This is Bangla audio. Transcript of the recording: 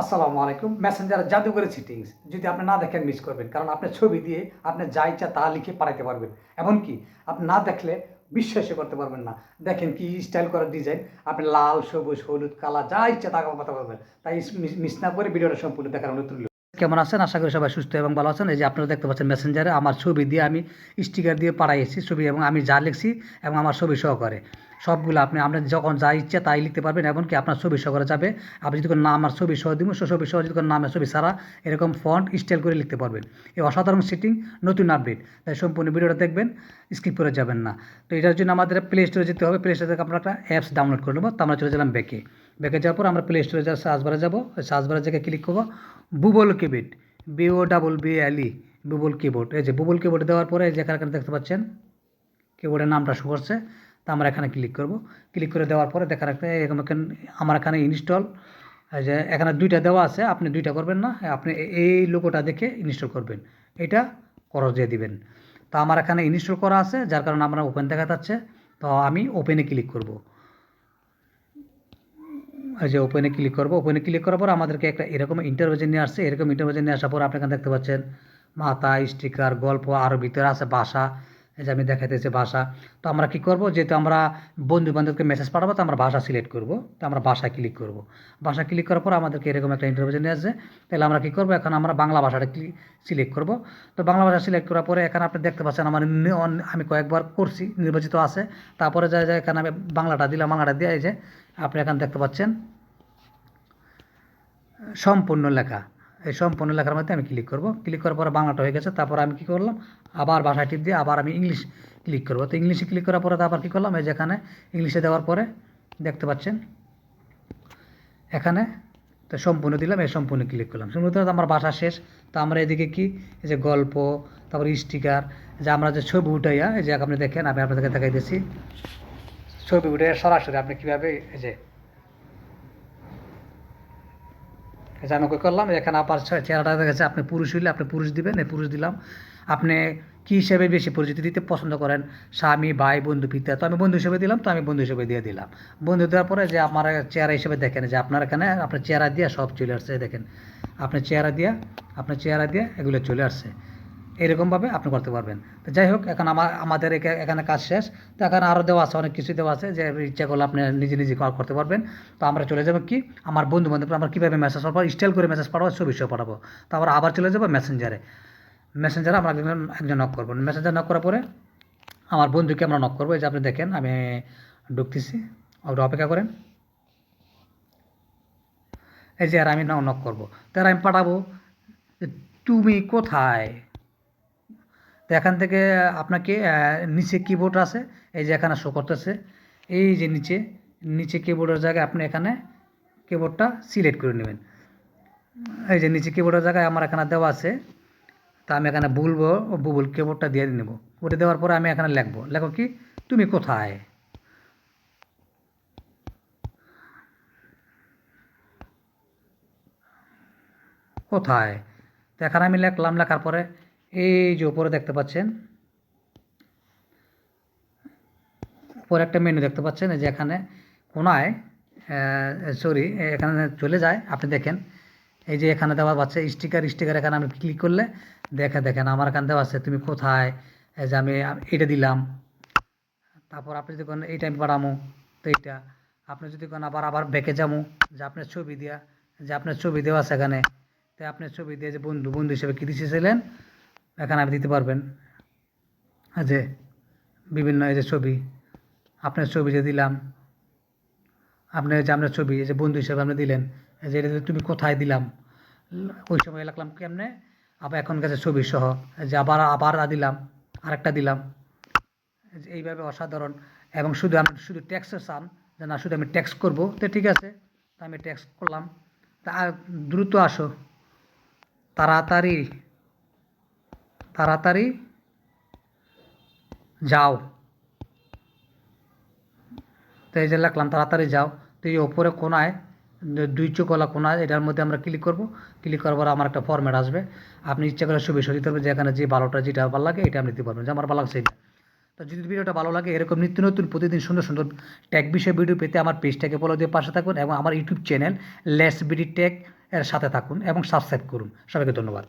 আসসালামু আলাইকুম। মেসেঞ্জারের জাদুঘরের সেটিংস যদি আপনি না দেখেন মিস করবেন, কারণ আপনার ছবি দিয়ে আপনি যা ইচ্ছা তা লিখে পাঠাতে পারবেন। এমনকি আপনি না দেখলে বিশ্বাসই করতে পারবেন না। দেখেন কি স্টাইল করার ডিজাইন, আপনি লাল, সবুজ, হলুদ, কালা যা ইচ্ছা তা পাঠাতে পারবেন। তাই মিস না করে ভিডিওটা সম্পূর্ণ দেখার অনুরোধ রইল। কেমন আছেন? আশা করি সবাই সুস্থ এবং ভালো আছেন। এই যে আপনারা দেখতে পাচ্ছেন মেসেঞ্জারে আমার ছবি দিয়ে আমি স্টিকার দিয়ে পাঠাইছি ছবি, এবং আমি যা লিখছি এবং আমার ছবি সহকারে সবগুলো আপনি যখন যা ইচ্ছা তাই লিখতে পারবেন। এমনকি আপনার ছবি সহকারে যাবে। আপনি যদি কোনো নাম আর ছবি সহ দিব, ছবি সহ যদি কোনো নামের ছবি ছাড়া এরকম ফন্ট স্টাইল করে লিখতে পারবেন। এই অসাধারণ সেটিং, নতুন আপডেট, তাই সম্পূর্ণ ভিডিওটা দেখবেন, স্কিপ করে যাবেন না। তো এটার জন্য আমাদের প্লে স্টোরে যেতে হবে। প্লে স্টোর থেকে আমরা একটা অ্যাপস ডাউনলোড করে নেবো। তো আমরা চলে গেলাম ব্যাকে। ব্যাকে যাওয়ার পর আমরা প্লে স্টোরে সার্চ বারে যাবো। সার্চ বারের জায়গায় ক্লিক করবো বুবল কিবোর্ড, BOBBLE, বুবল কিবোর্ড। এই যে বুবল কিবোর্ড দেওয়ার পরে এই যে এখানে দেখতে পাচ্ছেন কিবোর্ডের নামটা শো করছে। তো আমরা এখানে ক্লিক করব। ক্লিক করে দেওয়ার পরে দেখা রাখতে এরকম আমার এখানে ইনস্টল, এই যে এখানে দুইটা দেওয়া আছে, আপনি দুইটা করবেন না, আপনি এই লোগোটা দেখে ইনস্টল করবেন। এটা খরচ দিয়ে দিবেন। তো আমার এখানে ইনস্টল করা আছে, যার কারণে আমরা ওপেন দেখা যাচ্ছে। তো আমি ওপেনে ক্লিক করব। এই যে ওপেনে ক্লিক করব। ওপেনে ক্লিক করার পর আমাদেরকে একটা এরকম ইন্টারভেশন নিয়ে আসছে। এরকম ইন্টারভেশন নিয়ে আসার পর আপনি এখানে দেখতে পাচ্ছেন মাথা, স্টিকার, গল্প, আরও ভিতরে আছে ভাষা। এই যে আমি দেখাইতেছি ভাষা। তো আমরা কী করব, যেহেতু আমরা বন্ধু বান্ধবকে মেসেজ পাঠাবো, তো আমরা ভাষা সিলেক্ট করব। তো আমরা ভাষায় ক্লিক করব। ভাষা ক্লিক করার পর আমাদেরকে এরকম একটা ইন্টারভেশন নিয়ে আসছে। তাহলে আমরা কী করব, এখন আমরা বাংলা ভাষাটা সিলেক্ট করব। তো বাংলা ভাষা সিলেক্ট করার পরে এখানে আপনি দেখতে পাচ্ছেন আমার আমি কয়েকবার করছি, নির্বাচিত আছে। তারপরে যা এখানে আমি বাংলাটা দিলাম, বাংলাটা দিয়ে এই যে আপনি এখানে দেখতে পাচ্ছেন সম্পূর্ণ লেখা। এই সম্পূর্ণ লেখার মধ্যে আমি ক্লিক করব। ক্লিক করার পরে বাংলাটা হয়ে গেছে। তারপর আমি কী করলাম, আবার ভাষা টিপ দিয়ে আবার আমি ইংলিশ ক্লিক করব। তো ইংলিশে ক্লিক করার পরে আবার কী করলাম, এই যেখানে ইংলিশে দেওয়ার পরে দেখতে পাচ্ছেন এখানে তো সম্পূর্ণ দিলাম, এই সম্পূর্ণ ক্লিক করলাম। সম্পূর্ণ আমার ভাষা শেষ। তো আমরা এদিকে কি, এই যে গল্প, তারপর স্টিকার, যে আমরা যে ছবি উঠাইয়া, এই যে আপনি দেখেন, আমি আপনাদেরকে দেখাইতেছি ছবি উঠে সরাসরি আপনি কীভাবে, এই যে আমি ওকে করলাম। এখানে আবার চেহারাটা দেখা গেছে। আপনি পুরুষ হইলে আপনি পুরুষ দিবেন, এই পুরুষ দিলাম। আপনি কী হিসেবে বেশি পরিচিতি দিতে পছন্দ করেন, স্বামী, ভাই, বন্ধু, পিতা, তো আমি বন্ধু হিসেবে দিলাম। তো আমি বন্ধু হিসেবে দিয়ে দিলাম। বন্ধু দেওয়ার পরে যে আমার চেহারা হিসেবে দেখেন, যে আপনার এখানে আপনার চেহারা দিয়ে সব চলে আসছে। দেখেন আপনার চেহারা দিয়ে এগুলো চলে আসছে। এরকমভাবে আপনি করতে পারবেন। তো যাই হোক, এখন আমাদের এখানে কাজ শেষ। তো এখানে আরও দেওয়া আছে, অনেক কিছু দেওয়া আছে, যে ইচ্ছা করলে আপনি নিজে নিজে করতে পারবেন। তো আমরা চলে যাবো কি, আমার বন্ধু বান্ধব আমরা কীভাবে মেসেজ পাঠাবো, স্টাইল করে মেসেজ পাঠাবো, ছবি সহ পাঠাবো। তো আমরা আবার চলে যাবো মেসেঞ্জারে। মেসেঞ্জারে আমরা একজন নক করবো। মেসেঞ্জার নক করার পরে আমার বন্ধুকে আমরা নক করবো। এই যে আপনি দেখেন আমি ঢুকতেছি, ওটা অপেক্ষা করেন। এই যে আর আমি নক করবো। তার আমি পাঠাবো, তুমি কোথায়। তো এখান থেকে আপনাকে নিচে কিবোর্ড আছে, এই যে এখানে শো করতেছে, এই যে নিচে কিবোর্ডের জায়গায় আপনি এখানে কিবোর্ডটা সিলেক্ট করে নেবেন। এই যে নিচে কিবোর্ডের জায়গায় আমার এখানে দেওয়া আছে। তা আমি এখানে বলবো বুবল কিবোর্ডটা দিয়ে নেব। ওটা দেওয়ার পরে আমি এখানে লেখো কি, তুমি কোথায়। কোথায়। তো এখানে আমি লিখলাম। লেখার পরে এই যে উপরে দেখতে পাচ্ছেন, উপরে একটা মেনু দেখতে পাচ্ছেন, এই যে এখানে কোনায়, সরি, এখানে চলে যায়। আপনি দেখেন এই যে এখানে দেওয়া আছে স্টিকার। এখানে আমি ক্লিক করলে দেখেন আমার এখানে দেওয়া আছে তুমি কোথায়। এই যে আমি এটা দিলাম। তারপর আপনি যদি কোন এইটা আমি বাড়ামো, তো এইটা আপনি যদি কোন আবার ব্যাকে যাবো, যে আপনার ছবি দিয়া, যে আপনার ছবি দেওয়া আছে এখানে। তাই আপনার ছবি দিয়ে যে বন্ধু হিসেবে কী দিয়েছিলেন এখানে আপনি দিতে পারবেন। যে বিভিন্ন এই যে ছবি, আপনার ছবি যে দিলাম, আপনি যে আপনার ছবি এই যে বন্ধু হিসেবে আপনি দিলেন, যে এটা তুমি কোথায় দিলাম, ওই সময় লিখলাম কেমনে। আবার এখন কাছে ছবি সহ, যে আবার দিলাম, আরেকটা দিলাম। এইভাবে অসাধারণ। এবং শুধু টেক্সটে চান, যে না শুধু আমি টেক্সট করবো, তো ঠিক আছে, তো আমি টেক্সট করলাম। তা দ্রুত আসো, তাড়াতাড়ি তাড়াতাড়ি যাও। তো এই যে লিখলাম তাড়াতাড়ি যাও। তো এই ওপরে কোনায় দুই চোখওয়ালা কোনায়, এটার মধ্যে আমরা ক্লিক করব। ক্লিক করার পর আমার একটা ফরম্যাট আসবে। আপনি ইচ্ছা করে ছবি দিতে পারবেন, যেখানে যে ভালোটা যেটা ভালো লাগে এটা আপনি দিতে পারবেন, যে আমার ভালো লাগছে এটা। তো যদি ভিডিওটা ভালো লাগে, এরকম নিত্য নতুন প্রতিদিন সুন্দর ট্যাগ বিষয়ে ভিডিও পেতে আমার পেজটাকে ফলো দিয়ে পাশে থাকুন, এবং আমার YouTube channel less BD tag এর সাথে থাকুন এবং সাবস্ক্রাইব করুন। সবাইকে ধন্যবাদ।